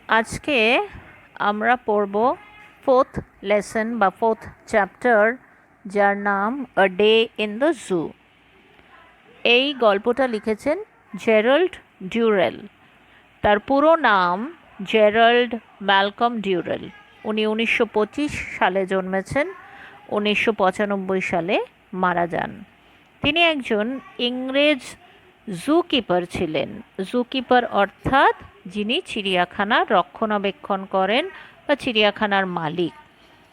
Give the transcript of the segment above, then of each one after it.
আজকে আমরা পড়ব ফোর্থ লেসন বা ফোর্থ চ্যাপ্টার, যার নাম a day in the zoo. এই গল্পটা লিখেছেন জেরাল্ড ডিউরেল। তার পুরো নাম জেরাল্ড ম্যালকম ডিউরেল। উনি 1925 সালে জন্মেছেন, 1995 সালে মারা যান। তিনি একজন ইংরেজ জুকিপার ছিলেন। জুকিপার অর্থাৎ যিনি চিড়িয়াখানা রক্ষণাবেক্ষণ করেন বা চিড়িয়াখানার মালিক।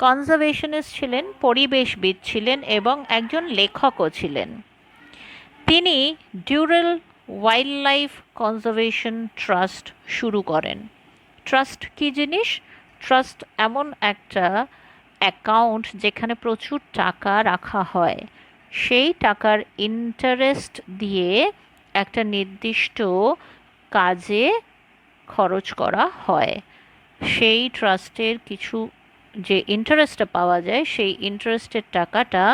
কনজারভেশনিস্ট ছিলেন, পরিবেশবিদ ছিলেন এবং একজন লেখকও ছিলেন। তিনি ডিউরেল ওয়াইল্ড লাইফ কনজারভেশন ট্রাস্ট শুরু করেন। ট্রাস্ট কী জিনিস? ট্রাস্ট এমন একটা অ্যাকাউন্ট যেখানে প্রচুর টাকা রাখা হয়। সেই টাকার ইন্টারেস্ট দিয়ে একটা নির্দিষ্ট কাজে খরচ করা হয়। সেই ট্রাস্টের কিছু যে ইন্টারেস্টটা পাওয়া যায়, সেই ইন্টারেস্টের টাকাটা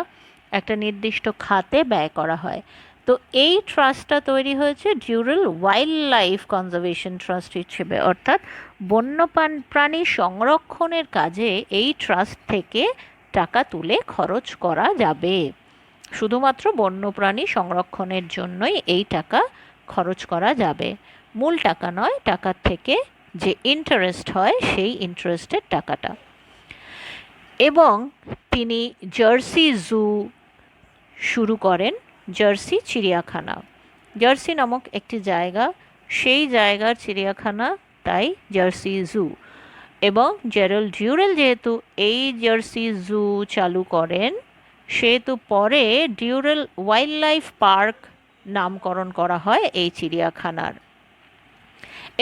একটা নির্দিষ্ট খাতে ব্যয় করা হয়। তো এই ট্রাস্টটা তৈরি হয়েছে ডিউরেল ওয়াইল্ড লাইফ কনজারভেশন ট্রাস্ট হিসেবে, অর্থাৎ বন্য প্রাণী সংরক্ষণের কাজে এই ট্রাস্ট থেকে টাকা তুলে খরচ করা যাবে। শুধুমাত্র বন্যপ্রাণী সংরক্ষণের জন্যই এই টাকা খরচ করা যাবে। মূল টাকা নয়, টাকার থেকে যে ইন্টারেস্ট হয় সেই ইন্টারেস্টের টাকাটা। এবং তিনি জার্সি জু শুরু করেন, জার্সি চিড়িয়াখানা। জার্সি নামক একটি জায়গা, সেই জায়গার চিড়িয়াখানা, তাই জার্সি জু। এবং জেরাল্ড ডিউরেল যেহেতু এই জার্সি জু চালু করেন, সেহেতু পরে ডিউরেল ওয়াইল্ড লাইফ পার্ক নামকরণ করা হয় এই চিড়িয়াখানার।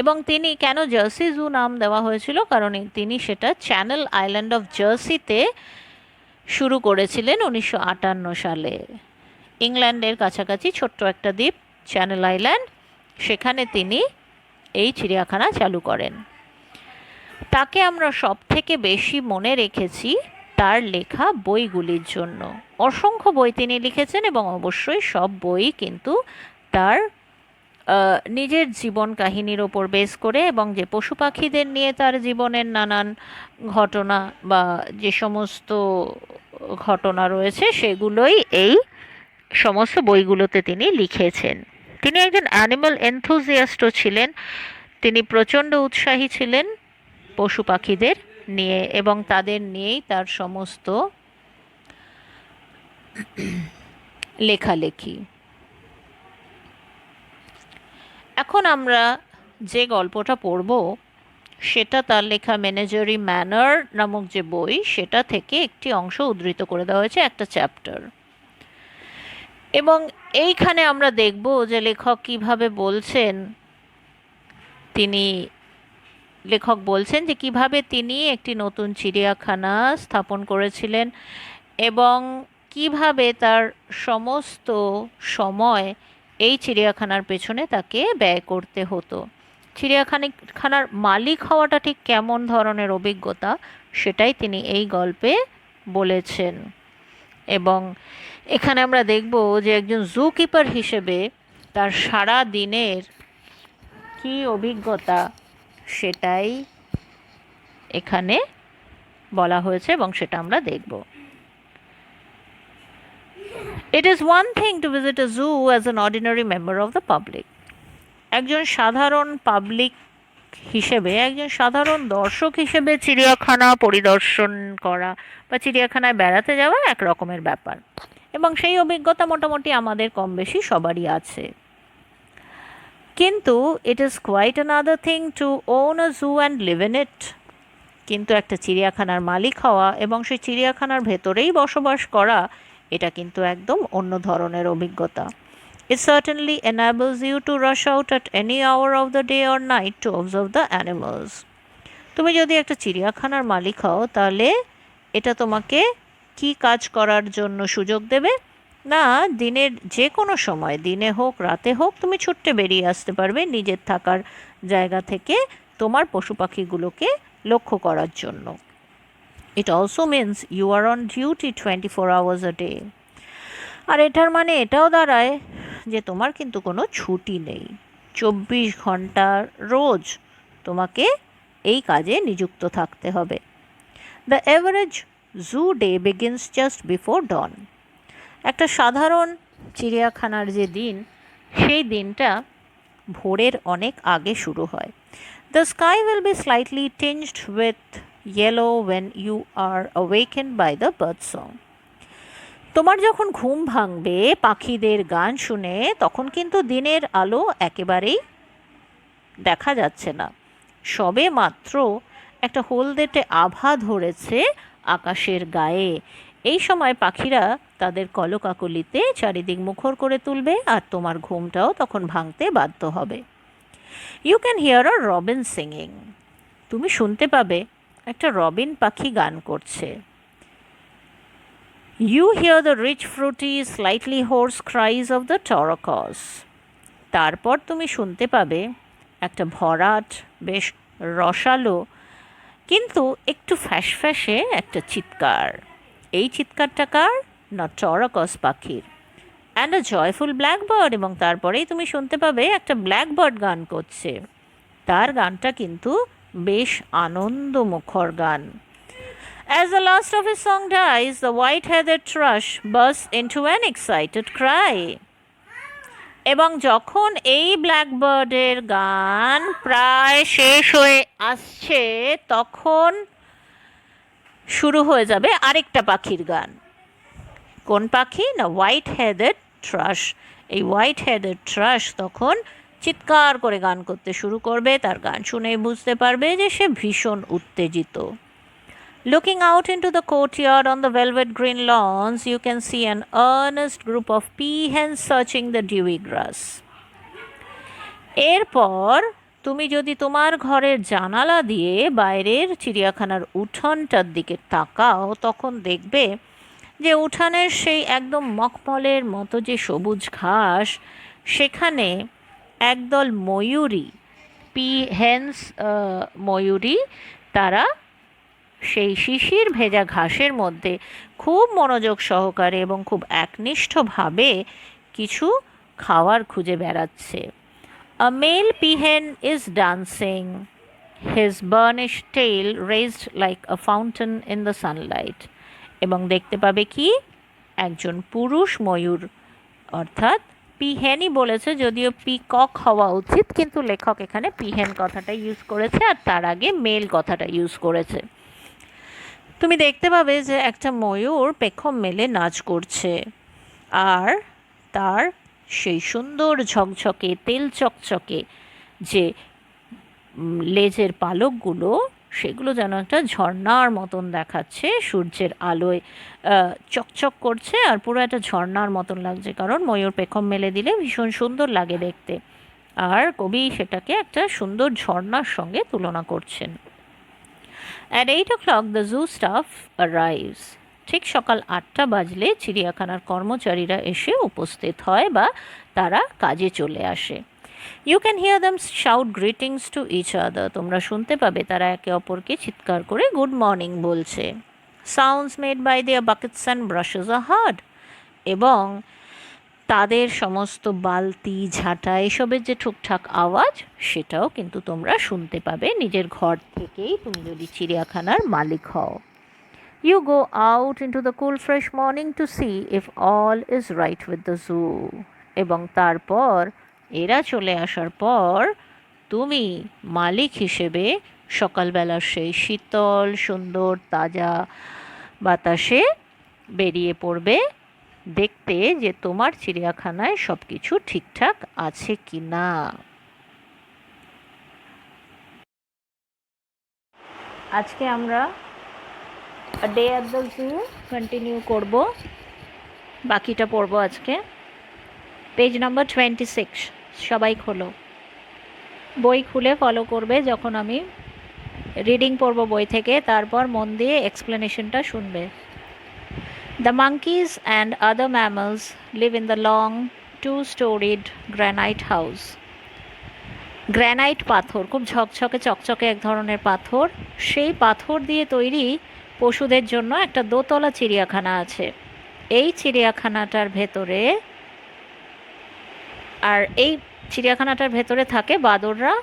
এবং তিনি কেন জার্সি জু নাম দেওয়া হয়েছিল, কারণ তিনি সেটা চ্যানেল আইল্যান্ড অফ জার্সিতে শুরু করেছিলেন 1958 সালে। ইংল্যান্ডের কাছাকাছি ছোট্ট একটা দ্বীপ চ্যানেল আইল্যান্ড, সেখানে তিনি এই চিড়িয়াখানা চালু করেন। তাকে আমরা সব থেকে বেশি মনে রেখেছি তার লেখা বইগুলির জন্য। অসংখ্য বই তিনি লিখেছেন এবং অবশ্যই সব বই কিন্তু তার নিজের জীবন কাহিনীর ওপর বেস করে, এবং যে পশু পাখিদের নিয়ে তার জীবনের নানান ঘটনা বা যে সমস্ত ঘটনা রয়েছে সেগুলোই এই সমস্ত বইগুলোতে তিনি লিখেছেন। তিনি একজন অ্যানিম্যাল এনথুজিয়াস্টও ছিলেন। তিনি প্রচণ্ড উৎসাহী ছিলেন পশু পাখিদের নিয়ে এবং তাদের নিয়েই তার সমস্ত লেখালেখি। এখন আমরা যে গল্পটা পড়ব সেটা তার লেখা ম্যানেজারি ম্যানার নামক যে বই, সেটা থেকে একটি অংশ উদ্ধৃত করে দেওয়া হয়েছে, একটা চ্যাপ্টার। এবং এইখানে আমরা দেখব যে লেখক কিভাবে বলছেন, লেখক বলছেন যে কিভাবে তিনি একটি নতুন চিড়িয়াখানা স্থাপন করেছিলেন এবং কিভাবে তার সমস্ত সময় এই চিড়িয়াখানার পেছনে তাকে ব্যয় করতে হতো। চিড়িয়াখানার মালিক হওয়াটা ঠিক কেমন ধরনের অভিজ্ঞতা, সেটাই তিনি এই গল্পে বলেছেন। এবং এখানে আমরা দেখব যে একজন জু কিপার হিসেবে তার সারা দিনের কী অভিজ্ঞতা, সেটাই এখানে বলা হয়েছে এবং সেটা আমরা দেখব। It is one thing to visit a zoo as an ordinary member of the public. একজন সাধারণ পাবলিক হিসেবে, একজন সাধারণ দর্শক হিসেবে চিড়িয়াখানা পরিদর্শন করা বা চিড়িয়াখানায় বেড়াতে যাওয়া এক রকমের ব্যাপার, এবং সেই অভিজ্ঞতা মোটামুটি আমাদের কম বেশি সবারই আছে। কিন্তু it is quite another thing to own a zoo and live in it. কিন্তু একটা চিড়িয়াখানার মালিক হওয়া এবং সেই চিড়িয়াখানার ভেতরেই বসবাস করা, এটা কিন্তু একদম অন্য ধরনের অভিজ্ঞতা। It certainly enables you to rush out at any hour of the day or night to observe the animals. তুমি যদি একটা চিড়িয়াখানার মালিক হও, তাহলে এটা তোমাকে কি কাজ করার জন্য সুযোগ দেবে না, দিনের যে কোনো সময়, দিনে হোক রাতে হোক, তুমি ছুটে বেরিয়ে আসতে পারবে নিজের থাকার জায়গা থেকে তোমার পশু পাখিগুলোকে লক্ষ্য করার জন্য। It also means you are on duty 24 hours a day. আর এটার মানে এটাও দাঁড়ায় যে তোমার কিন্তু কোনো ছুটি নেই, 24 ঘন্টা রোজ তোমাকে এই কাজে নিযুক্ত থাকতে হবে। The average zoo day begins just before dawn. একটা সাধারণ চিড়িয়াখানার যে দিন, সেই দিনটা ভোরের অনেক আগে শুরু হয়। The sky will be slightly tinged with yellow when you are awakened by the bird song. তোমার যখন ঘুম ভাঙবে পাখিদের গান শুনে, তখন কিন্তু দিনের আলো একেবারেই দেখা যাচ্ছে না, সবে মাত্র একটা হলদেটে আভা ধরেছে আকাশের গায়ে। এই সময় পাখিরা তাদের কলকাকলিতে চারিদিক মুখর করে তুলবে, আর তোমার ঘুমটাও তখন ভাঙতে বাধ্য হবে। You can hear a robin singing. তুমি শুনতে পাবে একটা রবিন পাখি গান করছে। You hear the rich, fruity, slightly hoarse cries of the torocos. তারপর তুমি শুনতে পাবে একটা ভরাট, বেশ রসালো কিন্তু একটু ফ্যাসফ্যাসে একটা চিৎকার। এই চিৎকারটা কার? না, টরকস পাখির। অ্যান্ড আ জয়ফুল ব্ল্যাকবার্ড, এবং তারপরেই তুমি শুনতে পাবে একটা ব্ল্যাকবার্ড গান করছে। তার গানটা কিন্তু বেশ আনন্দমুখর গান। As the last of his song dies, the white-headed thrush bursts into an excited cry. এবং যখন এই ব্ল্যাকবার্ডের গান প্রায় শেষ হয়ে আসছে, তখন শুরু হয়ে যাবে আরেকটা পাখির গান। কোন পাখি? না, হোয়াইট হেডেড থ্রাশ। এই হোয়াইট হেডেড থ্রাশ তখন চিৎকার করে গান করতে শুরু করবে। তার গান শুনেই বুঝতে পারবে যে সে ভীষণ উত্তেজিত। Looking out into the courtyard on the velvet green lawns, you can see an earnest group of peahens searching the dewy grass. এরপর তুমি যদি তোমার ঘরের জানালা দিয়ে বাইরের চিড়িয়াখানার উঠোনটার দিকে তাকাও, তখন দেখবে যে উঠানের সেই একদম মখমলের মতো যে সবুজ ঘাস, সেখানে একদল ময়ূরী, পিহেন্স ময়ূরী, তারা সেই শিশির ভেজা ঘাসের মধ্যে খুব মনোযোগ সহকারে এবং খুব একনিষ্ঠভাবে কিছু খাওয়ার খুঁজে বেড়াচ্ছে। A male peahen is dancing, his burnished tail raised like a fountain in the sunlight. এবং দেখতে পাবে কি, একজন পুরুষ ময়ূর, অর্থাৎ পিহেনই বলেছে, যদিও পিকক হওয়া উচিত, কিন্তু লেখক এখানে পিহেন কথাটা ইউজ করেছে আর তার আগে মেল কথাটা ইউজ করেছে। তুমি দেখতে পাবে যে একটা ময়ূর পেখম মেলে নাচ করছে, আর তার সেই সুন্দর ঝকঝকে তেল চকচকে যে লেজের পালকগুলো, সেগুলো যেন একটা ঝর্ণার মতন দেখাচ্ছে, সূর্যের আলোয় চকচক করছে, আর পুরো একটা ঝর্ণার মতন লাগছে, কারণ ময়ূর পেখম মেলে দিলে ভীষণ সুন্দর লাগে দেখতে। আর কবি সেটাকে একটা সুন্দর ঝর্ণার সঙ্গে তুলনা করছেন। At 8 o'clock the zoo staff arrives. ঠিক সকাল 8টা বাজলে চিড়িয়াখানার কর্মচারীরা এসে উপস্থিত হয় বা তারা কাজে চলে আসে। You can hear them shout greetings to each other. তোমরা শুনতে পাবে তারা একে অপরকে চিৎকার করে গুড মর্নিং বলছে। Sounds made by their buckets and brushes are heard. এবং তাদের সমস্ত বালতি, ঝাঁটা, এসবের যে ঠুকঠাক আওয়াজ, সেটাও কিন্তু তোমরা শুনতে পাবে নিজের ঘর থেকেই, তুমি যদি চিড়িয়াখানার মালিক হও। You go out into the cool fresh morning to see if all is right with the zoo. এবং তারপর এরা চলে আসার পর তুমি মালিক হিসেবে সকালবেলার সেই শীতল সুন্দর তাজা বাতাসে বেরিয়ে পড়বে দেখতে যে তোমার চিড়িয়াখানায় সব কিছু ঠিকঠাক আছে কি না। আজকে আমরা A Day at the Zoo continue করব, বাকিটা পড়ব আজকে। পেজ নাম্বার 26, সবাই খোলো, বই খুলে ফলো করবে যখন আমি রিডিং পড়ব বই থেকে, তারপর মন দিয়ে এক্সপ্লেনেশনটা শুনবে। The monkeys and other mammals live in the long, two-storied granite house. Granite পাথর, খুব ঝকঝকে চকচকে এক ধরনের পাথর, সেই পাথর দিয়ে তৈরি পশুদের জন্য একটা দোতলা চিড়িয়াখানা আছে। এই চিড়িয়াখানাটার ভেতরে, আর এই চিড়িয়াখানাটার ভেতরে থাকে বাঁদররা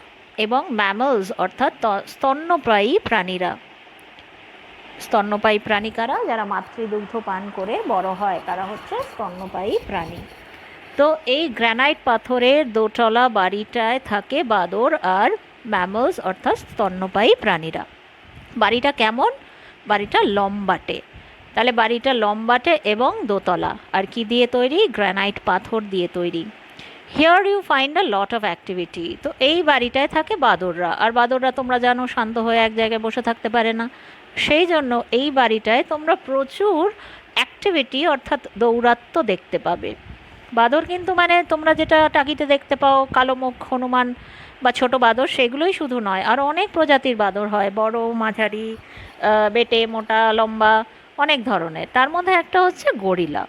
এবং ম্যামলস অর্থাৎ স্তন্যপায়ী প্রাণীরা। স্তন্যপায়ী প্রাণী কারা? যারা মাতৃদুগ্ধ পান করে বড় হয় তারা হচ্ছে স্তন্যপায়ী প্রাণী। তো এই গ্রানাইট পাথরের দোতলা বাড়িটায় থাকে বাদর আর ম্যামলস অর্থাৎ স্তন্যপায়ী প্রাণীরা। বাড়িটা কেমন? বাড়িটা লম্বাটে। তাহলে বাড়িটা লম্বাটে এবং দোতলা। আর কি দিয়ে তৈরি? গ্রানাইট পাথর দিয়ে তৈরি। Here you find a lot of activity. তো এই বাড়িটায় থাকে বাদররা, আর বাদররা তোমরা জানো শান্ত হয়ে এক জায়গায় বসে থাকতে পারে না। সেই জন্য এই বাড়িটায় তোমরা প্রচুর অ্যাক্টিভিটি অর্থাৎ দৌরাত্ম্য দেখতে পাবে। বাদর কিন্তু মানে তোমরা যেটা টাকিতে দেখতে পাও কালো মুখ হনুমান বা ছোট বাদর, সেগুলোই শুধু নয়, আরও অনেক প্রজাতির বাদর হয়, বড়, মাঝারি, বেটে, মোটা, লম্বা, অনেক ধরনের। তার মধ্যে একটা হচ্ছে gorilla.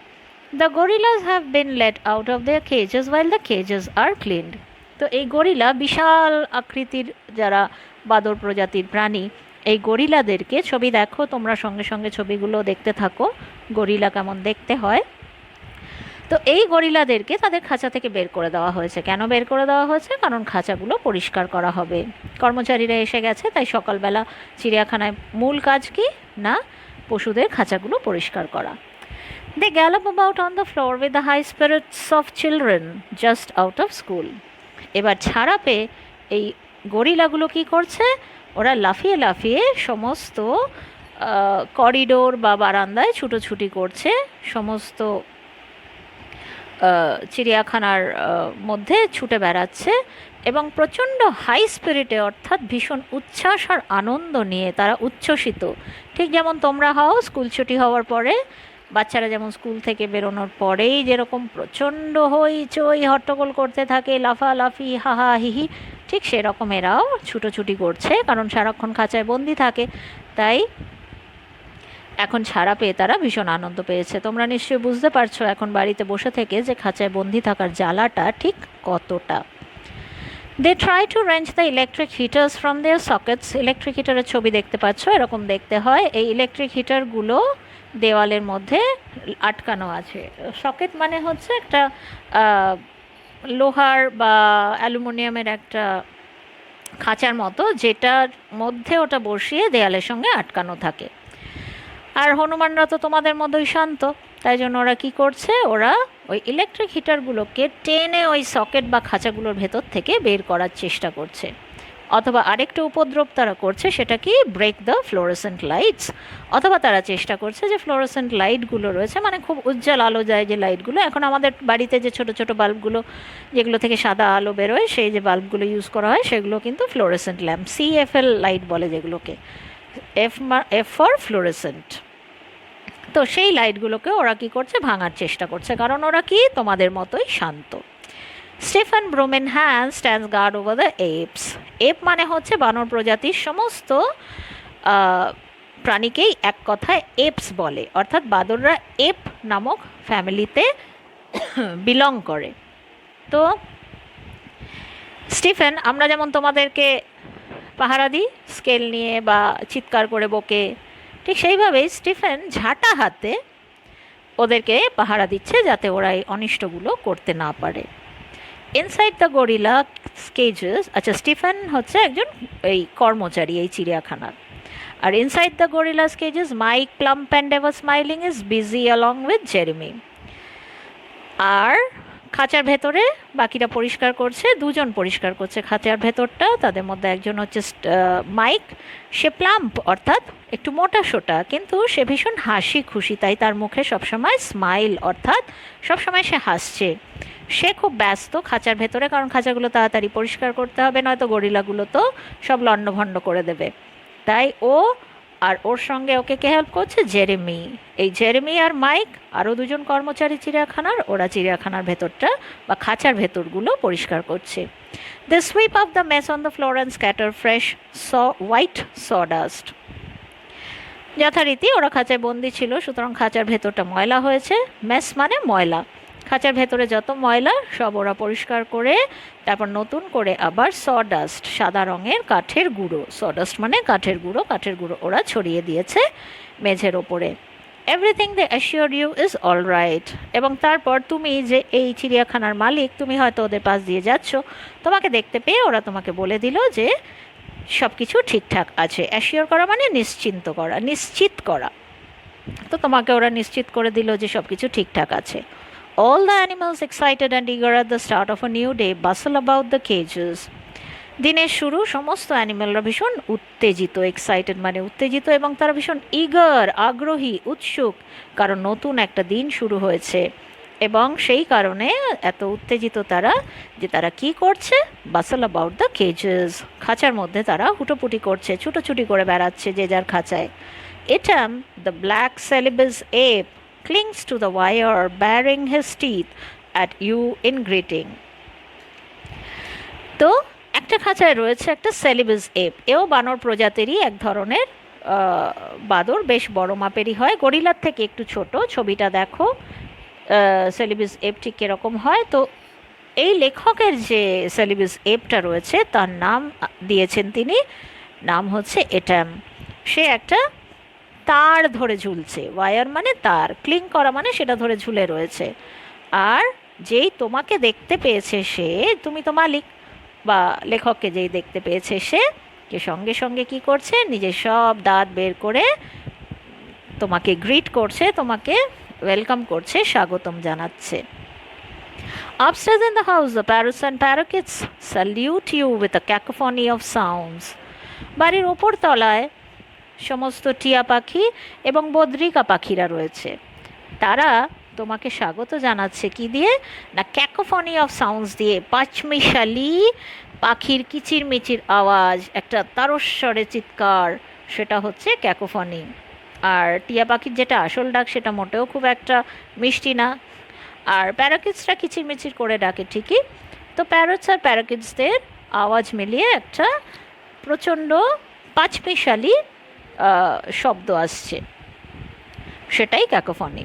The gorillas have been let out of their cages while the cages are cleaned. তো এই গরিলা, বিশাল আকৃতির যারা বাদর প্রজাতির প্রাণী, এই গরিলাদেরকে, ছবি দেখো তোমরা, সঙ্গে সঙ্গে ছবিগুলো দেখতে থাকো গরিলা কেমন দেখতে হয়। তো এই গরিলাদেরকে তাদের খাঁচা থেকে বের করে দেওয়া হয়েছে। কেন বের করে দেওয়া হয়েছে? কারণ খাঁচাগুলো পরিষ্কার করা হবে। কর্মচারীরা এসে গেছে, তাই সকালবেলা চিড়িয়াখানায় মূল কাজ কি না পশুদের খাঁচাগুলো পরিষ্কার করা। They gallop about on the floor with the high spirits of children just out of school. এবার ছাড়া পেয়ে এই গরিলাগুলো কি করছে? ওরা লাফিয়ে লাফিয়ে সমস্ত করিডোর বা বারান্দায় ছুটোছুটি করছে, সমস্ত চিড়িয়াখানার মধ্যে ছুটে বেড়াচ্ছে এবং প্রচণ্ড হাই স্পিরিটে অর্থাৎ ভীষণ উচ্ছ্বাস আর আনন্দ নিয়ে তারা উচ্ছ্বসিত। ঠিক যেমন তোমরা হও স্কুল ছুটি হওয়ার পরে, বাচ্চারা যেমন স্কুল থেকে বেরোনোর পরেই যেরকম প্রচণ্ড হইচই হট্টগোল করতে থাকে, লাফালাফি, হাহা হিহি, ঠিক সেরকম এরাও ছুটোছুটি করছে, কারণ সারাক্ষণ খাঁচায় বন্দি থাকে। তাই এখন ছাড়া পেয়ে তারা ভীষণ আনন্দ পেয়েছে। তোমরা নিশ্চয়ই বুঝতে পারছো এখন বাড়িতে বসে থেকে যে খাঁচায় বন্দি থাকার জ্বালাটা ঠিক কতটা। They try to range the electric heaters from their sockets. Electric হিটারের ছবি দেখতে পাচ্ছ, এরকম দেখতে হয়। এই ইলেকট্রিক হিটারগুলো দেওয়ালের মধ্যে আটকানো আছে। সকেট মানে হচ্ছে একটা লোহার বা অ্যালুমিনিয়ামের একটা খাঁচার মতো, যেটার মধ্যে ওটা বসিয়ে দেয়ালের সঙ্গে আটকানো থাকে। আর হনুমানরা তো তোমাদের মতোই শান্ত, তাই জন্য ওরা কী করছে? ওরা ওই ইলেকট্রিক হিটারগুলোকে টেনে ওই সকেট বা খাঁচাগুলোর ভেতর থেকে বের করার চেষ্টা করছে। অথবা আরেকটা উপদ্রব তারা করছে, সেটা কি? Break the fluorescent lights. অথবা তারা চেষ্টা করছে যে ফ্লোরোসেন্ট লাইটগুলো রয়েছে, মানে খুব উজ্জ্বল আলো যায় যে লাইটগুলো, এখন আমাদের বাড়িতে যে ছোটো ছোটো বাল্বগুলো যেগুলো থেকে সাদা আলো বেরোয়, সেই যে বাল্বগুলো ইউজ করা হয় সেগুলো কিন্তু ফ্লোরোসেন্ট ল্যাম্প, CFL লাইট বলে যেগুলোকে, এফ ফর ফ্লোরোসেন্ট। তো সেই লাইটগুলোকে ওরা কী করছে? ভাঙার চেষ্টা করছে, কারণ ওরা কি তোমাদের মতোই শান্ত। Stephen Bromenhand stands guard over the apes. Ape মানে হচ্ছে বানর প্রজাতির সমস্ত প্রাণীকেই এক কথায় এপস বলে, অর্থাৎ বাদররা এপ নামক ফ্যামিলিতে বিলং করে। তো স্টিফেন, আমরা যেমন তোমাদেরকে পাহারা দিই স্কেল নিয়ে বা চিৎকার করে বকে, ঠিক সেইভাবেই স্টিফেন ঝাঁটা হাতে ওদেরকে পাহারা দিচ্ছে যাতে ওরা এই অনিষ্টগুলো করতে না পারে। ইনসাইড দ্য গরিলা কেজেস, আচ্ছা স্টিফেন হচ্ছে একজন এই কর্মচারী এই চিড়িয়াখানার। আর inside the gorillas cages Mike, plump and ever smiling is busy along with Jeremy. আর খাঁচার ভেতরে বাকিরা পরিষ্কার করছে, দুজন পরিষ্কার করছে খাঁচার ভেতরটা। তাদের মধ্যে একজন হচ্ছে মাইক, সে প্লাম্প অর্থাৎ একটু মোটা সোটা, কিন্তু সে ভীষণ হাসি খুশি, তাই তার মুখে সবসময় স্মাইল অর্থাৎ সবসময় সে হাসছে। সে খুব ব্যস্ত খাঁচার ভেতরে, কারণ খাঁচাগুলো তাড়াতাড়ি পরিষ্কার করতে হবে, নয়তো গরিলাগুলো তো সব লণ্ডভণ্ড করে দেবে। তাই ও আর ওর সঙ্গে ওকে কে হেল্প করছে? জেরেমি। এই জেরেমি আর মাইক আরও দুজন কর্মচারী চিড়িয়াখানার, ওরা চিড়িয়াখানার ভেতরটা বা খাঁচার ভেতরগুলো পরিষ্কার করছে। They sweep up the mess on the floor and scatter fresh white sawdust. যথারীতি ওরা খাঁচায় বন্দি ছিল, সুতরাং খাঁচার ভেতরটা ময়লা হয়েছে। মেস মানে ময়লা, খাঁচার ভেতরে যত ময়লা সব ওরা পরিষ্কার করে তারপর নতুন করে আবার সডাস্ট, সাদা রঙের কাঠের গুঁড়ো, সডাস্ট মানে কাঠের গুঁড়ো, কাঠের গুঁড়ো ওরা ছড়িয়ে দিয়েছে মেঝের ওপরে। Everything they assure you is all right. এবং তারপর তুমি যে এই চিড়িয়াখানার মালিক, তুমি হয়তো ওদের পাশ দিয়ে যাচ্ছ, তোমাকে দেখতে পেয়ে ওরা তোমাকে বলে দিল যে সব কিছু ঠিকঠাক আছে। অ্যাসিওর করা মানে নিশ্চিন্ত করা, নিশ্চিত করা। তো তোমাকে ওরা নিশ্চিত করে দিল যে সব কিছু ঠিকঠাক আছে। All the animals excited and eager at the start of a new day Vasal about the কেজেস। দিনের শুরু, সমস্ত অ্যানিমেলরা ভীষণ উত্তেজিত, এক্সাইটেড মানে উত্তেজিত, এবং তারা ভীষণ ইগার, আগ্রহী, উৎসুক, কারণ নতুন একটা দিন শুরু হয়েছে। এবং সেই কারণে এত উত্তেজিত তারা যে তারা কি করছে, বাসল অ্যাবাউট দ্য কেজেস, খাঁচার মধ্যে তারা হুটোপুটি করছে, ছুটোছুটি করে বেড়াচ্ছে যে যার খাঁচায়। Etam, the black Celebes ape, clings to the wire, baring his teeth at you in greeting. তো একটা খাঁচায় রয়েছে একটা সেলিবিস এপ। এও বানর প্রজাতিরই এক ধরনের বাদর, বেশ বড় মাপেরই হয়, গরিলার থেকে একটু ছোট। ছবিটা দেখো সেলিবিস এপ ঠিক কীরকম হয়। তো এই লেখকের যে সেলিবিস এপটা রয়েছে তার নাম দিয়েছেন তিনি, নাম হচ্ছে এটাম। সে একটা তার ধরে ঝুলছে, ওয়ার মানে তার, ক্লিং করা মানে সেটা ধরে ঝুলে রয়েছে। আর যেই তোমাকে দেখতে পেয়েছে সে, তুমি তো মালিক, বা লেখককে যেই দেখতে পেয়েছে সে, কে সঙ্গে সঙ্গে কি করছে, নিজের সব দাঁত বের করে তোমাকে গ্রিট করছে, তোমাকে ওয়েলকাম করছে, স্বাগতম জানাচ্ছে। Upstairs in the house, the parrots and parakeets salute you with a cacophony of sounds. বাড়ির ওপর তলায় সমস্ত টিয়া পাখি এবং বদ্রিকা পাখিরা রয়েছে, তারা তোমাকে স্বাগত জানাচ্ছে কি দিয়ে না, ক্যাকোফনি অফ সাউন্ডস দিয়ে, পাঁচমিশালি পাখির কিচিরমিচির আওয়াজ, একটা তারস্বরে চিৎকার, সেটা হচ্ছে ক্যাকোফনি। আর টিয়া পাখির যেটা আসল ডাক সেটা মোটেও খুব একটা মিষ্টি না। আর প্যারাকিটসরা কিচিরমিচির করে ডাকে ঠিকই, তো প্যারটস আর প্যারাকিটসদের আওয়াজ মিলিয়ে একটা প্রচণ্ড পাঁচমিশালি শব্দ আসছে, সেটাই cacophony.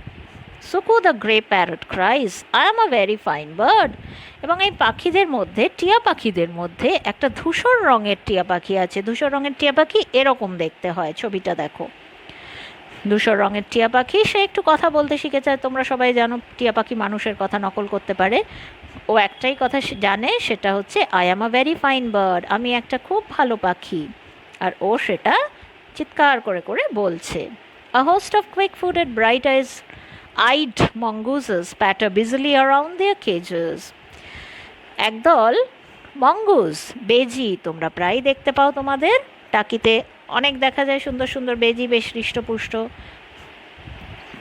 Suku the grey parrot cries, I am a very fine bird. এবং এই পাখিদের মধ্যে, টিয়া পাখিদের মধ্যে একটা ধূসর রঙের টিয়া পাখি আছে। ধূসর রঙের টিয়া পাখি এরকম দেখতে হয়, ছবিটা দেখো। ধূসর রঙের টিয়া পাখি, সে একটু কথা বলতে শিখেছে। তোমরা সবাই জানো টিয়া পাখি মানুষের কথা নকল করতে পারে। ও একটাই কথা জানে, সেটা হচ্ছে I am a very fine bird, আমি একটা খুব ভালো পাখি। আর ও সেটা চিৎকার করে করে বলছে। A host of quick-footed, bright-eyed mongooses patter busily around their cages. একদল মঙ্গুস, বেজি, তোমরা প্রায় দেখতে পাও তোমাদের টাকিতে অনেক দেখা যায়, সুন্দর সুন্দর বেজি, বেশ হৃষ্টপুষ্ট।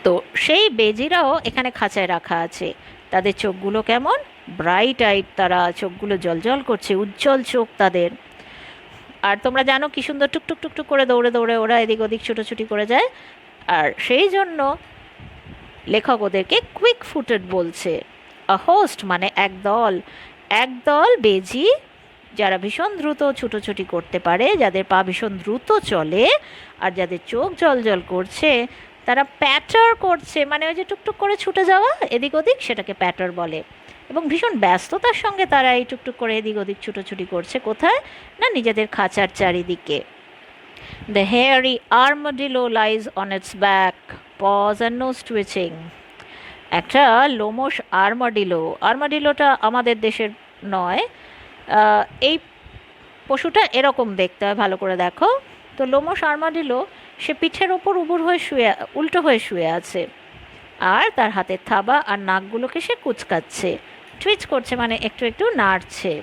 তো সেই বেজিরাও এখানে খাঁচায় রাখা আছে। তাদের চোখগুলো কেমন ব্রাইট আইড, তারা চোখগুলো জলজল করছে, উজ্জ্বল চোখ তাদের। আর তোমরা জানো কি সুন্দর টুকটুক টুকটুক করে দৌড়ে দৌড়ে ওরা এদিক ওদিক ছুটোছুটি করে যায়। আর সেই জন্য লেখক ওদেরকে কুইক ফুটেড বলছে। আ হোস্ট মানে একদল, একদল বেজি যারা ভীষণ দ্রুত ছুটোছুটি করতে পারে, যাদের পা ভীষণ দ্রুত চলে, আর যাদের চোখ জলজল করছে, তারা প্যাটার করছে, মানে ওই যে টুকটুক করে ছুটে যাওয়া এদিক ওদিক, সেটাকে প্যাটার বলে। এবং ভীষণ ব্যস্ততার সঙ্গে তারা এই টুকটুক করে এদিক ওদিক ছুটোছুটি করছে, কোথায় না নিজেদের খাঁচার চারিদিকে। The hairy armadillo lies on its back, paws and nose twitching. একটা লোমশ আর্মাডিলো, আর্মাডিলোটা আমাদের দেশের নয়, এই পশুটা এরকম দেখতে হয়, ভালো করে দেখো। তো লোমশ আর্মাডিলো, সে পিঠের ওপর উল্টো হয়ে শুয়ে আছে, আর তার হাতের থাবা আর নাকগুলোকে সে কুচকাচ্ছে, টুইচ করছে মানে একটু একটু নাড়ছে।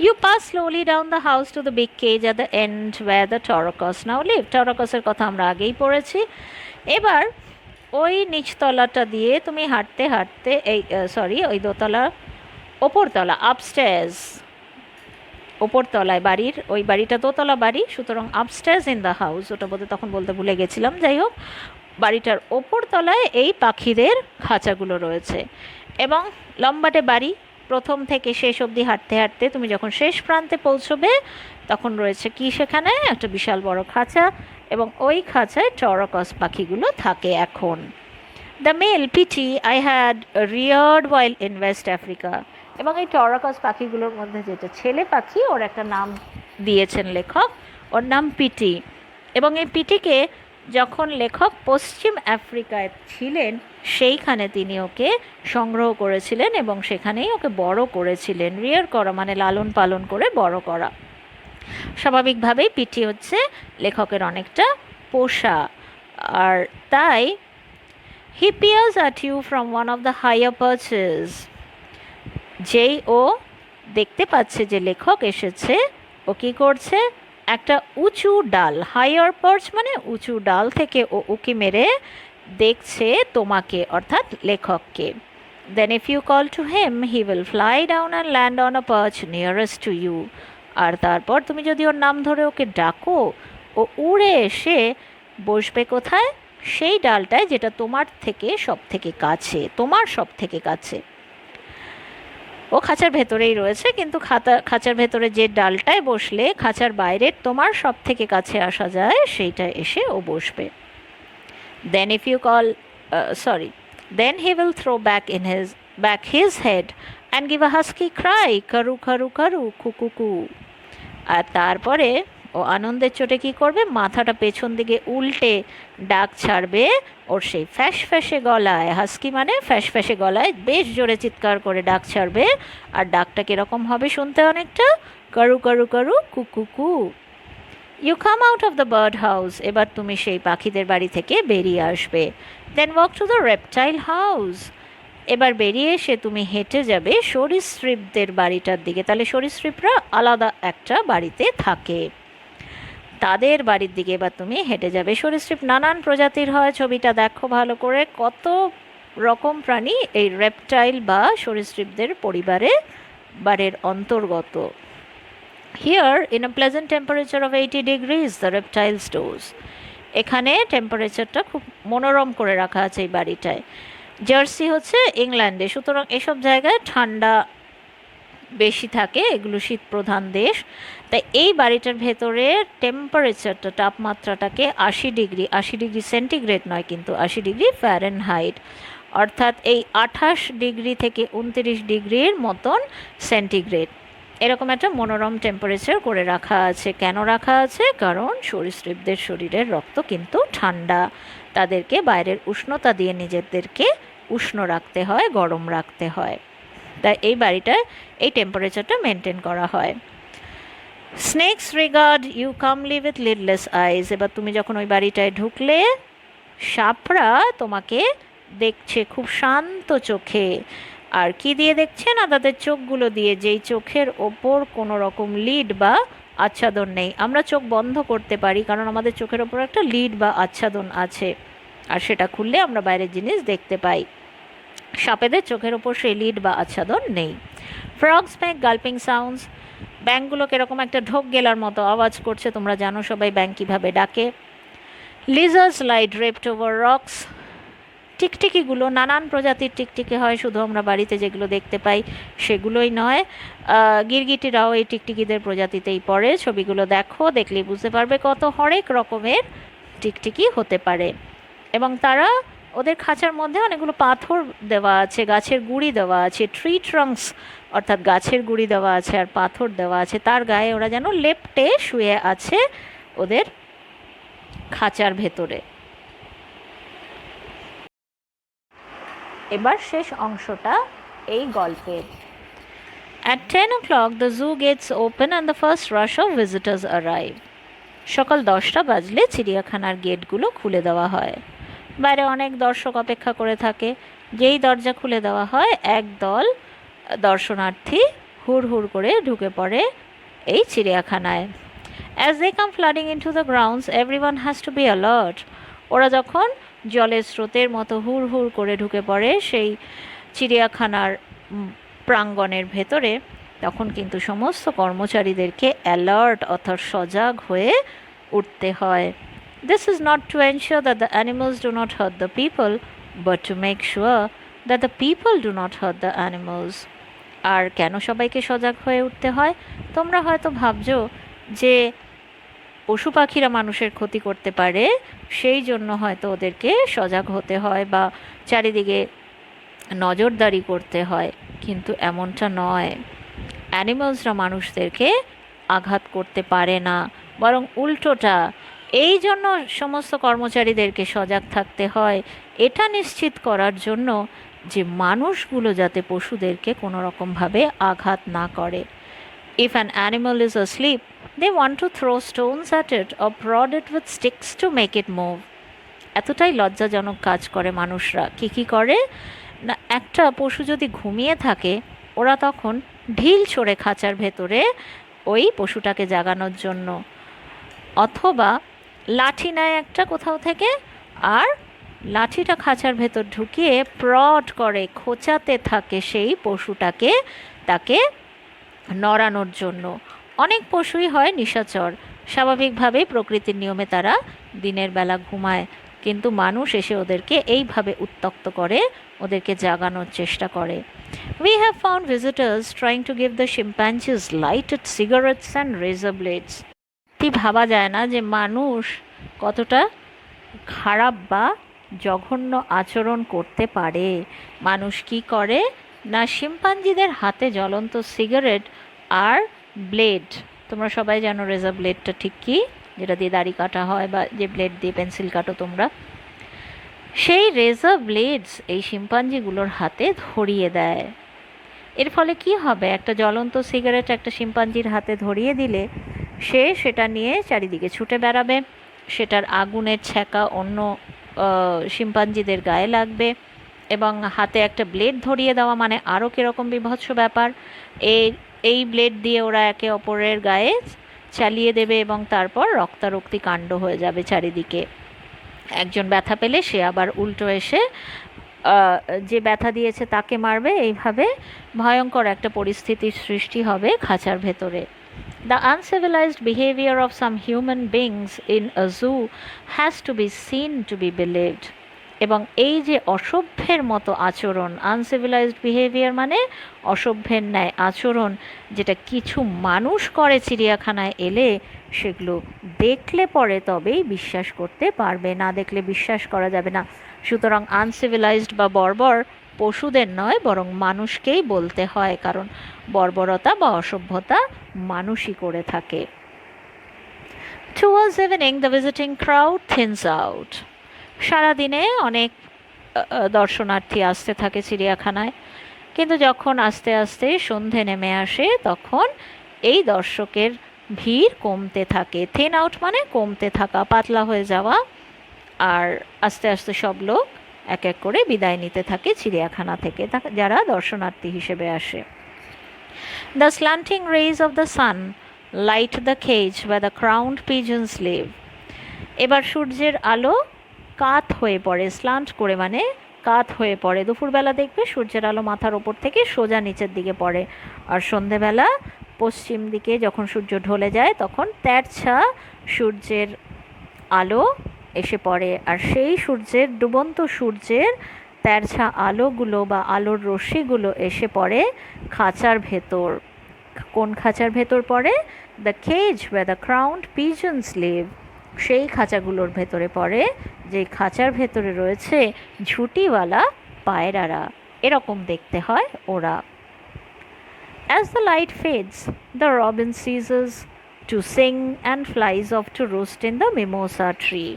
You pass slowly down the house to the big cage at the end where the Taurocus now live. Taurocusের কথা আমরা আগেই পড়েছি। এবার ওই নিচতলাটা দিয়ে তুমি হাঁটতে হাঁটতে ওই দোতলা, ওপরতলা, আপস্টেয়ার্স, ওপরতলায় বাড়ির, ওই বাড়িটা দোতলা বাড়ি, সুতরাং আপস্টেয়ার্স ইন দ্য হাউস, ওটা তখন বলতে ভুলে গেছিলাম। যাই হোক, বাড়িটার ওপরতলায় এই পাখিদের খাঁচাগুলো রয়েছে। এবং লম্বাটে বাড়ি, প্রথম থেকে শেষ অবধি হাঁটতে হাঁটতে তুমি যখন শেষ প্রান্তে পৌঁছবে, তখন রয়েছে কি সেখানে একটা বিশাল বড় খাঁচা, এবং ওই খাঁচায় টরকস পাখিগুলো থাকে এখন। The male pitta I had reared while in West Africa. এবং এই টরকস পাখিগুলোর মধ্যে যেটা ছেলে পাখি, ওর একটা নাম দিয়েছেন লেখক, ওর নাম পিটি। এবং এই পিটিকে যখন লেখক পশ্চিম আফ্রিকায় ছিলেন সেইখানে তিনি ওকে সংগ্রহ করেছিলেন এবং সেখানেই ওকে বড় করেছিলেন। রিয়ার করা মানে লালন পালন করে বড় করা। স্বাভাবিকভাবেই পিটি হচ্ছে লেখকের অনেকটা পোষা, আর তাই he peers at you from one of the higher perches. যেই ও দেখতে পাচ্ছে যে লেখক এসেছে, ও কী করছে, একটা উঁচু ডাল, হাইয়ার পার্চ মানে উঁচু ডাল থেকে ও উকি মেরে দেখছে তোমাকে অর্থাৎ লেখককে। Then if you call to him he will fly down and land on a perch nearest to you. আর তারপর তুমি যদি ওর নাম ধরে ওকে ডাকো, ও উড়ে এসে বসবে কোথায়, সেই ডালটায় যেটা তোমার থেকে সব থেকে কাছে, তোমার সব থেকে কাছে। ও খাঁচার ভেতরেই রয়েছে, কিন্তু খাঁচার ভেতরে যে ডালটায় বসলে খাঁচার বাইরের তোমার সব থেকে কাছে আসা যায় সেইটায় এসে ও বসবে। Then if you call then he will throw back his head and give a husky cry, karu karu karu kuku ku. আর তারপরে ও আনন্দের চোটে কী করবে, মাথাটা পেছন দিকে উল্টে ডাক ছাড়বে ওর সেই ফ্যাস ফ্যাসে গলায়। হাস্কি মানে ফ্যাস ফ্যাসে গলায় বেশ জোরে চিৎকার করে ডাক ছাড়বে। আর ডাকটা কীরকম হবে শুনতে, অনেকটা কারু কারু কারু কুকু কু। You come out of the bird house. এবার তুমি সেই পাখিদের বাড়ি থেকে বেরিয়ে আসবে। Then walk to the reptile house. এবার বেরিয়ে এসে তুমি হেঁটে যাবে সরীসৃপদের বাড়িটার দিকে। তাহলে সরীসৃপরা আলাদা একটা বাড়িতে থাকে, তাদের বাড়ির দিকে এবার তুমি হেঁটে যাবে। সরীসৃপ নানান প্রজাতির হয়, ছবিটা দেখো ভালো করে, কত রকম প্রাণী এই রেপটাইল বা সরীসৃপদের বারের অন্তর্গত। Here, in a pleasant temperature of 80 degrees, the reptiles doze. এখানে টেম্পারেচারটা খুব মনোরম করে রাখা আছে এই বাড়িটায়। জার্সি হচ্ছে ইংল্যান্ডে, সুতরাং এসব জায়গায় ঠান্ডা বেশি থাকে, এগুলো শীত প্রধান দেশ। তাই এই বাড়িটার ভেতরে টেম্পারেচারটা, তাপমাত্রাটাকে 80 ডিগ্রি সেন্টিগ্রেড নয়, কিন্তু 80 ডিগ্রি ফ্যারেনহাইট, অর্থাৎ এই 28 ডিগ্রি থেকে 29 ডিগ্রির মতন সেন্টিগ্রেড, এরকম একটা মনোরম টেম্পারেচার করে রাখা আছে। কেন রাখা আছে? কারণ সরীসৃপদের শরীরের রক্ত কিন্তু ঠান্ডা, তাদেরকে বাইরের উষ্ণতা দিয়ে নিজেদেরকে উষ্ণ রাখতে হয়, গরম রাখতে হয়। তাই এই বাড়িটায় এই টেম্পারেচারটা মেনটেন করা হয়। Snake's regard you কামলি with lidless আইজ। এবার তুমি যখন ওই বাড়িটায় ঢুকলে, সাপরা তোমাকে দেখছে খুব শান্ত চোখে। আর কি দিয়ে দেখছে না, তাদের চোখগুলো দিয়ে, যেই চোখের ওপর কোনো রকম লিড বা আচ্ছাদন নেই। আমরা চোখ বন্ধ করতে পারি কারণ আমাদের চোখের ওপর একটা লিড বা আচ্ছাদন আছে, আর সেটা খুললে আমরা বাইরের জিনিস দেখতে পাই। সাপেদের চোখের ওপর সেই লিড বা আচ্ছাদন নেই। Frogs make gulping sounds. ব্যাঙগুলো কীরকম একটা ঢোক গেলার মতো আওয়াজ করছে, তোমরা জানো সবাই ব্যাঙ কীভাবে ডাকে। লিজার্ডস লাই ড্রেপড ওভার রক্স। টিকটিকিগুলো, নানান প্রজাতির টিকটিকি হয়, শুধু আমরা বাড়িতে যেগুলো দেখতে পাই সেগুলোই নয়, গিরগিটিরাও এই টিকটিকিদের প্রজাতিতেই পড়ে। ছবিগুলো দেখো, দেখলেই বুঝতে পারবে কত হরেক রকমের টিকটিকি হতে পারে। এবং তারা, ওদের খাঁচার মধ্যে অনেকগুলো পাথর দেওয়া আছে, গাছের গুঁড়ি দেওয়া আছে, ট্রি ট্রাঙ্কস অর্থাৎ গাছের গুঁড়ি দেওয়া আছে আর পাথর দেওয়া আছে, তার গায়ে ওরা যেন লেপ্টে শুয়ে আছে ওদের খাঁচার ভেতরে। এবার শেষ অংশটা এই গল্পের। At 10 o'clock the zoo gates open and the first rush of visitors arrive. সকাল 10টা বাজলে চিড়িয়াখানার গেটগুলো খুলে দেওয়া হয়। বাইরে অনেক দর্শক অপেক্ষা করে থাকে। যেই দরজা খুলে দেওয়া হয়, একদল দর্শনার্থী হুড় হুড় করে ঢুকে পড়ে এই চিড়িয়াখানায়। As they come flooding into the grounds, everyone has to be alert. ওরা যখন জলের স্রোতের মতো হুড় হুড় করে ঢুকে পড়ে সেই চিড়িয়াখানার প্রাঙ্গণের ভেতরে, তখন কিন্তু সমস্ত কর্মচারীদেরকে অ্যালার্ট অর্থাৎ সজাগ হয়ে উঠতে হয়। This is not to ensure that the animals do not hurt the people, but to make sure that the people do not hurt the animals. আর কেন সবাইকে সজাগ হয়ে উঠতে হয়? তোমরা হয়তো ভাবছো যে পশু পাখিরা মানুষের ক্ষতি করতে পারে, সেই জন্য হয়তো ওদেরকে সজাগ হতে হয় বা চারিদিকে নজরদারি করতে হয়, কিন্তু এমনটা নয়। অ্যানিমালসরা মানুষদেরকে আঘাত করতে পারে না, বরং উল্টোটা এই জন্য সমস্ত কর্মচারীদেরকে সজাগ থাকতে হয়, এটা নিশ্চিত করার জন্য যে মানুষগুলো যাতে পশুদেরকে কোনো রকমভাবে আঘাত না করে। If an animal is asleep, they want to throw stones at it or prod it with sticks to make it move. এতটাই লজ্জাজনক কাজ করে মানুষরা। কি করে না, একটা পশু যদি ঘুমিয়ে থাকে, ওরা তখন ঢিল ছোড়ে খাঁচার ভেতরে ওই পশুটাকে জাগানোর জন্য, অথবা লাঠি নেয় একটা কোথাও থেকে, আর লাঠিটা খাঁচার ভেতর ঢুকিয়ে প্রড করে, খোঁচাতে থাকে সেই পশুটাকে, তাকে নড়ানোর জন্য। অনেক পশুই হয় নিশাচর, স্বাভাবিকভাবেই প্রকৃতির নিয়মে তারা দিনের বেলা ঘুমায়, কিন্তু মানুষ এসে ওদেরকে এইভাবে উত্ত্যক্ত করে, ওদেরকে জাগানোর চেষ্টা করে। We have found visitors trying to give the chimpanzees lighted cigarettes and razor blades. ভাবা যায় না যে মানুষ কতটা খারাপ বা জঘন্য আচরণ করতে পারে। মানুষ কি করে না, শিম্পাঞ্জিদের হাতে জ্বলন্ত সিগারেট আর ব্লেড, তোমরা সবাই জানো রেজার ব্লেডটা ঠিক কি, যেটা দিয়ে দাড়ি কাটা হয় বা যে ব্লেড দিয়ে পেন্সিল কাটো তোমরা, সেই রেজার ব্লেডস এই শিম্পাঞ্জিগুলোর হাতে ধরিয়ে দেয়। এর ফলে কি হবে, একটা জ্বলন্ত সিগারেট একটা শিম্পাঞ্জির হাতে ধরিয়ে দিলে সে সেটা নিয়ে চারিদিকে ছুটে বেড়াবে, সেটার আগুনের ছ্যাঁকা অন্য শিম্পাঞ্জিদের গায়ে লাগবে, এবং হাতে একটা ব্লেড ধরিয়ে দেওয়া মানে আরও কীরকম বীভৎস ব্যাপার। এই ব্লেড দিয়ে ওরা একে অপরের গায়ে চালিয়ে দেবে এবং তারপর রক্তারক্তি কাণ্ড হয়ে যাবে চারিদিকে। একজন ব্যথা পেলে সে আবার উল্টো এসে যে ব্যথা দিয়েছে তাকে মারবে, এইভাবে ভয়ঙ্কর একটা পরিস্থিতির সৃষ্টি হবে খাঁচার ভেতরে। The uncivilized behavior of some human beings in a zoo has to be seen to be believed. এবং এই যে অসভ্যের মতো আচরণ, আনসিভিলাইজড বিহেভিয়ার মানে অসভ্যের ন্যায় আচরণ, যেটা কিছু মানুষ করে চিড়িয়াখানায় এলে, সেগুলো দেখলে পরে তবেই বিশ্বাস করতে পারবে, না দেখলে বিশ্বাস করা যাবে না। সুতরাং আনসিভিলাইজড বা বর্বর পশুদের নয়, বরং মানুষকেই বলতে হয়, কারণ বর্বরতা বা অসভ্যতা মানুষই করে থাকে। Towards evening, the visiting crowd thins out. সারাদিনে অনেক দর্শনার্থী আসতে থাকে চিড়িয়াখানায়, কিন্তু যখন আস্তে আস্তে সন্ধে নেমে আসে তখন এই দর্শকের ভিড় কমতে থাকে। থিন আউট মানে কমতে থাকা, পাতলা হয়ে যাওয়া, আর আস্তে আস্তে সব লোক এক এক করে বিদায় নিতে থাকে চিড়িয়াখানা থেকে, যারা দর্শনার্থী হিসেবে আসে। The slanting rays of the sun light the cage where the crowned pigeons live. এবার সূর্যের আলো কাত হয়ে পড়ে, স্লান্ট করে মানে কাত হয়ে পড়ে। দুপুরবেলা দেখবে সূর্যের আলো মাথার ওপর থেকে সোজা নিচের দিকে পড়ে, আর সন্ধেবেলা পশ্চিম দিকে যখন সূর্য ঢলে যায় তখন তেরছা সূর্যের আলো এসে পড়ে, আর সেই সূর্যের ডুবন্ত সূর্যের তেরছা আলোগুলো বা আলোর রশ্মিগুলো এসে পড়ে খাঁচার ভেতর। কোন খাঁচার ভেতর পড়ে? The cage where the crowned pigeons live. সেই খাঁচাগুলোর ভেতরে পড়ে যে খাঁচার ভেতরে রয়েছে ঝুঁটিওয়ালা পায়রারা, এরকম দেখতে হয় ওরা। As the light fades, the robin ceases to sing and flies off to roost in the mimosa tree.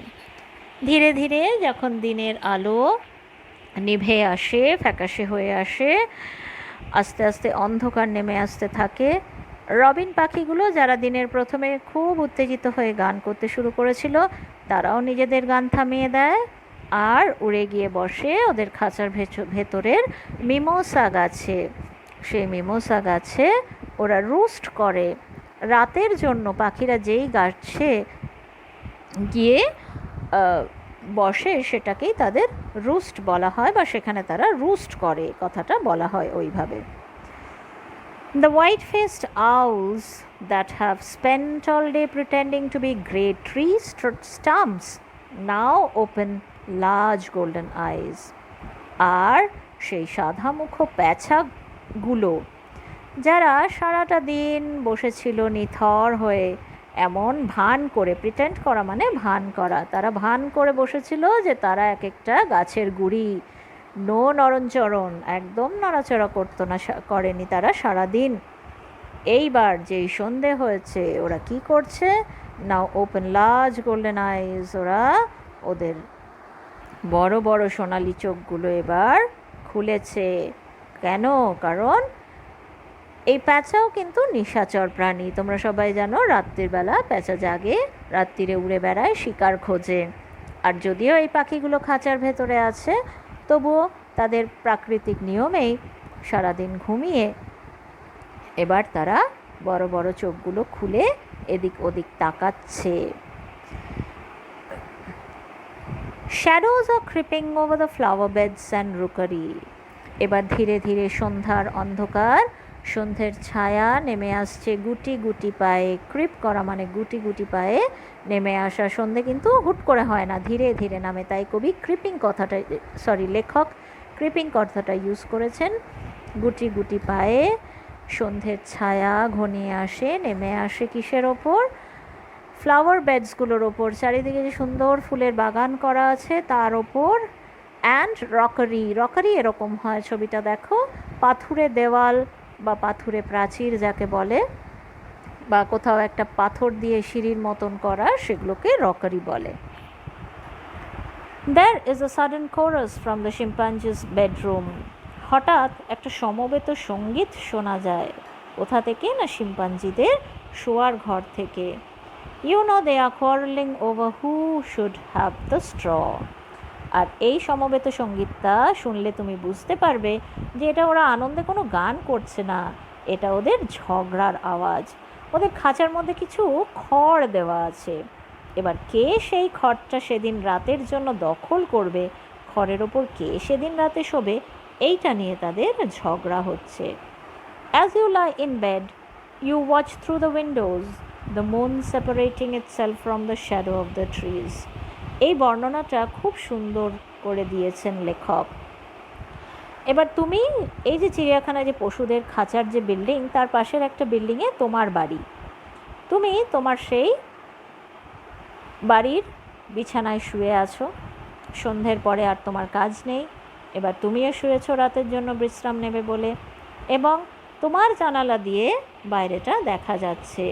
ধীরে ধীরে যখন দিনের আলো নিভে আসে, ফ্যাকাশে হয়ে আসে, আস্তে আস্তে অন্ধকার নেমে আসতে থাকে, রবিন পাখিগুলো যারা দিনের প্রথমে খুব উত্তেজিত হয়ে গান করতে শুরু করেছিল, তারাও নিজেদের গান থামিয়ে দেয় আর উড়ে গিয়ে বসে ওদের খাঁচার ভেতরের মিমোসা গাছে। সেই মিমোসা গাছে ওরা রুস্ট করে রাতের জন্য। পাখিরা যেই গাছে গিয়ে বসে সেটাকেই তাদের রুস্ট বলা হয়, বা সেখানে তারা রুস্ট করে, কথাটা বলা হয় ওইভাবে। The white-faced owls that have spent all day pretending to be great tree stumps now open large golden eyes. আর সেই সাদামুখ প্যাঁচাগুলো যারা সারাটা দিন বসেছিল নিথর হয়ে, এমন ভান করে, প্রিটেন্ড করা মানে ভান করা, তারা ভান করে বসেছিল যে তারা এক একটা গাছের গুড়ি, নো নরণচরণ, একদম নড়াচড়া করেনি তারা সারাদিন। এইবার যেই সন্ধে হয়েছে ওরা কি করছে নাও ওপেন লার্জ গোল্ডেন আইজ, ওরা ওদের বড় বড় সোনালি চোখগুলো এবার খুলেছে। কেন? কারণ এই প্যাঁচাও কিন্তু নিশাচর প্রাণী। তোমরা সবাই জানো রাত্রির বেলা প্যাঁচা জাগে, রাত্রিরে উড়ে বেড়ায়, শিকার খোঁজে। আর যদিও এই পাখিগুলো খাঁচার ভেতরে আছে, তবুও তাদের প্রাকৃতিক নিয়মেই সারাদিন ঘুমিয়ে এবার তারা বড় বড় চোখগুলো খুলে এদিক ওদিক তাকাচ্ছে। Shadows are creeping over the flower beds and rookery. এবার ধীরে ধীরে সন্ধ্যার অন্ধকার, সন্ধ্যের ছায়া নেমে আসছে গুটি গুটি পায়ে। ক্রিপ করা মানে গুটি গুটি পায়ে নেমে আসা। সন্ধে কিন্তু হুট করে হয় না, ধীরে ধীরে নামে। তাই কবি ক্রিপিং কথাটা, লেখক ক্রিপিং কথাটা ইউজ করেছেন। গুটি গুটি পায়ে সন্ধ্যের ছায়া ঘনিয়ে আসে, নেমে আসে কিসের ওপর? ফ্লাওয়ার বেডসগুলোর ওপর। চারিদিকে যে সুন্দর ফুলের বাগান করা আছে তার ওপর। অ্যান্ড রকারি, রকারি এরকম হয়, ছবিটা দেখো, পাথুরে দেওয়াল বা পাথুরে প্রাচীর যাকে বলে, বা কোথাও একটা পাথর দিয়ে সিঁড়ির মতন করা, সেগুলোকে রকারি বলে। There is a sudden chorus from the chimpanzee's bedroom. হঠাৎ একটা সমবেত সঙ্গীত শোনা যায়। কোথা থেকে? না, শিম্পাঞ্জিদের শোয়ার ঘর থেকে। You know they are quarreling over who should have the straw. আর এই সমবেত সঙ্গীতটা শুনলে তুমি বুঝতে পারবে যে এটা ওরা আনন্দে কোনো গান করছে না, এটা ওদের ঝগড়ার আওয়াজ। ওদের খাঁচার মধ্যে কিছু খড় দেওয়া আছে। এবার কে সেই খড়টা সেদিন রাতের জন্য দখল করবে, খড়ের ওপর কে সেদিন রাতে শোবে, এইটা নিয়ে তাদের ঝগড়া হচ্ছে। As you lie in bed, you watch through the windows, the moon separating itself from the shadow of the trees. এই বর্ণনাটা খুব সুন্দর করে দিয়েছেন লেখক। এবার তুমি এই যে চিড়িয়াখানায় যে পশুদের খাঁচার যে বিল্ডিং, তার পাশের একটা বিল্ডিংয়ে তোমার বাড়ি। তুমি তোমার সেই বাড়ির বিছানায় শুয়ে আছো, সন্ধ্যের পরে আর তোমার কাজ নেই। এবার তুমিও শুয়েছো রাতের জন্য বিশ্রাম নেবে বলে, এবং তোমার জানালা দিয়ে বাইরেটা দেখা যাচ্ছে।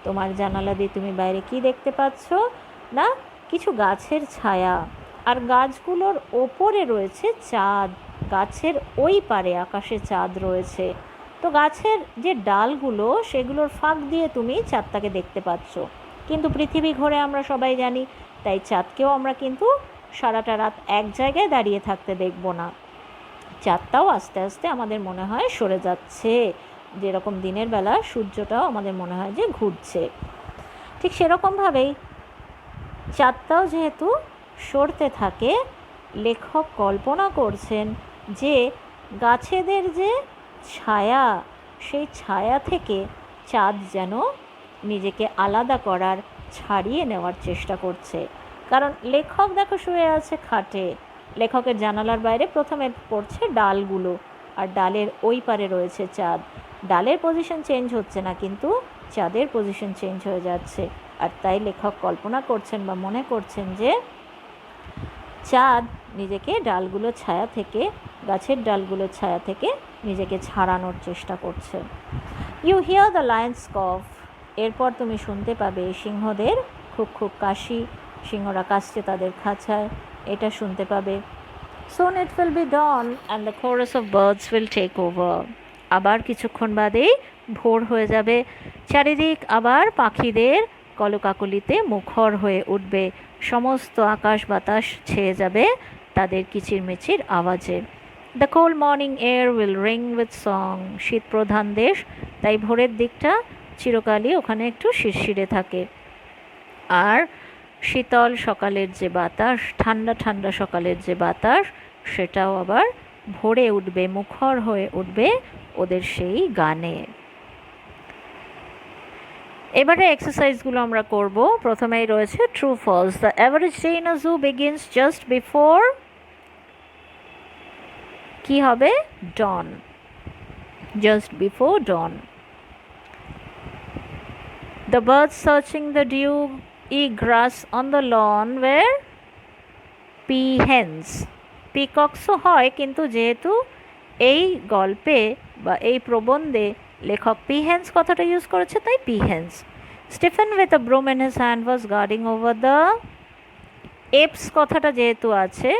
তোমার জানালা দিয়ে তুমি বাইরে কি দেখতে পাচ্ছ? না, কিছু গাছের ছায়া, আর গাছগুলোর ওপরে রয়েছে চাঁদ। গাছের ওই পারে আকাশে চাঁদ রয়েছে। তো গাছের যে ডালগুলো, সেগুলোর ফাঁক দিয়ে তুমি চাঁদটাকে দেখতে পাচ্ছ। কিন্তু পৃথিবী ঘোরে আমরা সবাই জানি, তাই চাঁদকেও আমরা কিন্তু সারাটা রাত এক জায়গায় দাঁড়িয়ে থাকতে দেখব না। চাঁদটাও আস্তে আস্তে আমাদের মনে হয় সরে যাচ্ছে, যেরকম দিনের বেলা সূর্যটাও আমাদের মনে হয় যে ঘুরছে। ঠিক সেরকমভাবেই চাঁদটাও যেহেতু সরতে থাকে, লেখক কল্পনা করছেন যে গাছেদের যে ছায়া, সেই ছায়া থেকে চাঁদ যেন নিজেকে আলাদা করার, ছাড়িয়ে নেওয়ার চেষ্টা করছে। কারণ লেখক দেখো শুয়ে আছে খাটে, লেখকের জানালার বাইরে প্রথমে পড়ছে ডালগুলো, আর ডালের ওই পারে রয়েছে চাঁদ। ডালের পজিশন চেঞ্জ হচ্ছে না, কিন্তু চাঁদের পজিশন চেঞ্জ হয়ে যাচ্ছে। আর তাই লেখক কল্পনা করছেন বা মনে করছেন যে চাঁদ নিজেকে ডালগুলো ছায়া থেকে, গাছের ডালগুলোর ছায়া থেকে নিজেকে ছাড়ানোর চেষ্টা করছে। ইউ হিয়ার দ্য লায়ন্স কফ। এরপর তুমি শুনতে পাবে সিংহদের খুব খুব কাশি, সিংহরা কাশছে তাদের খাঁচায়, এটা শুনতে পাবে। Soon it will be dawn and the chorus of birds will take over. আবার কিছুক্ষণ বাদেই ভোর হয়ে যাবে, চারিদিক আবার পাখিদের কলকাকলিতে মুখর হয়ে উঠবে, সমস্ত আকাশ বাতাস ছেয়ে যাবে তাদের কিচিরমিচির আওয়াজে। The cold morning air will ring with song. শীত প্রধান দেশ, তাই ভোরের দিকটা চিরকালই ওখানে একটু শিরশিরে থাকে। আর শীতল সকালের যে বাতাস, ঠান্ডা ঠান্ডা সকালের যে বাতাস, সেটাও আবার ভরে উঠবে, মুখর হয়ে উঠবে ওদের সেই গানে। এবারে এক্সারসাইজগুলো আমরা করব। প্রথমেই রয়েছে true false. The average day in a zoo begins just before, কি হবে? Dawn, just before dawn. The birds searching the dewy grass on the lawn were peahens. পিকক্সও হয়, কিন্তু যেহেতু এই গল্পে বা এই প্রবন্ধে লেখক পিহেন্স কথাটা ইউজ করেছে, তাই পিহেন্স। Stephen with a broom in his hand was guarding over the apes কথাটা যেহেতু আছে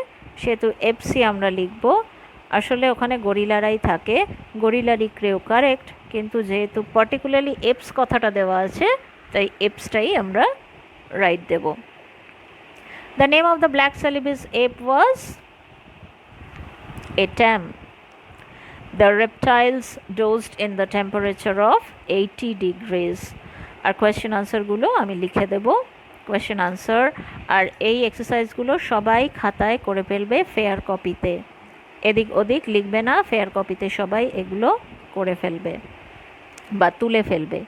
সেহেতু এপসই আমরা লিখব। আসলে ওখানে গরিলারাই থাকে, গরিলারই ক্রেও কারেক্ট, কিন্তু যেহেতু পার্টিকুলারলি এপস কথাটা দেওয়া আছে তাই এপসটাই আমরা রাইট দেব। The name of the black Celebes ape was Atom. The reptiles dosed in the temperature of 80 degrees. আর কোয়েশ্চেন আনসারগুলো আমি লিখে দেব, কোয়েশ্চেন আনসার আর এই এক্সারসাইজগুলো সবাই খাতায় করে ফেলবে ফেয়ার কপিতে, এদিক ওদিক লিখবে না, ফেয়ার কপিতে সবাই এগুলো করে ফেলবে বা তুলে ফেলবে।